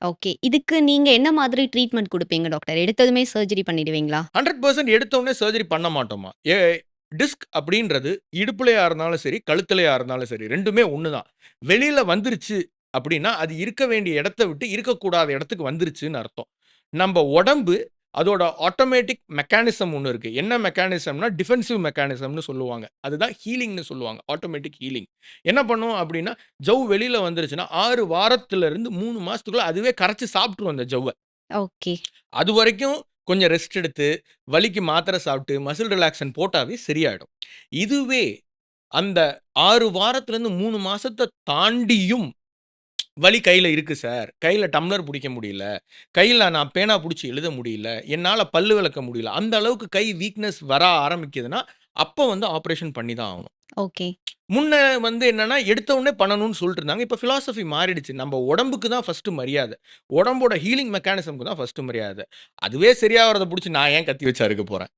Okay. இதுக்கு நீங்க என்ன மாதிரி ட்ரீட்மெண்ட் குடுப்பீங்க டாக்டர்? எடுத்ததுமே சர்ஜரி பண்ணிடுவீங்களா? 100% எடுத்த உடனே சர்ஜரி பண்ண மாட்டோம்மா. டிஸ்க் அப்படின்றது இடுப்புலயா இருந்தாலும் சரி, கழுத்துலயா இருந்தாலும் சரி 2மே ஒண்ணு தான். வெளியில வந்துருச்சு அப்படின்னா, அது இருக்க வேண்டிய இடத்த விட்டு இருக்கக்கூடாத இடத்துக்கு வந்துருச்சுன்னு அர்த்தம். நம்ப உடம்பு அதோட ஆட்டோமேட்டிக் மெக்கானிசம் ஒண்ணு இருக்கு. என்ன மெக்கானிசம்னா, டிஃபென்சிவ் மெக்கானிசம்னு சொல்லுவாங்க. அதுதான் ஹீலிங்ன்னு சொல்லுவாங்க. Automatic healing. என்ன பண்ணும் அப்படின்னா, ஜவ் வெளியில வந்துருச்சுன்னா, 6 வாரத்திலிருந்து 3 மாசத்துக்குள்ள அதுவே கரைச்சு சாப்பிட்டுரும் அந்த ஜவ்வ. ஓகே. அதுவரைக்கும் கொஞ்சம் ரெஸ்ட் எடுத்து, வலிக்கு மாத்திரை சாப்பிட்டு, மசில் ரிலாக்சன் போட்டாவே சரியாயிடும். இதுவே அந்த 6 வாரத்திலிருந்து 3 மாசத்த தாண்டியும் வலி கையில இருக்கு சார். கையில டம்ளர் புடிக்க முடியல. கையில நான் பேனா புடிச்சு எழுத முடியல. என்னால பல்லு விளக்க முடியல. அந்த அளவுக்கு கை வீக்னஸ் வர ஆரம்பிக்குதுன்னா, அப்ப வந்து ஆப்பரேஷன் பண்ணி தான் ஆகணும். ஓகே. முன்ன வந்து என்னன்னா, எடுத்த உடனே பண்ணணும்னு சொல்லிட்டு இருந்தாங்க. இப்ப பிலாசபி மாறிடுச்சு. நம்ம உடம்புக்கு தான் ஃபர்ஸ்ட் மரியாத. உடம்போட ஹீலிங் மெக்கானிசம்க்கு தான் ஃபர்ஸ்ட் மரியாத. அதுவே சரியாவறத புடிச்சு நான் ஏன் கத்தி வச்சு அறுக்க போறேன்?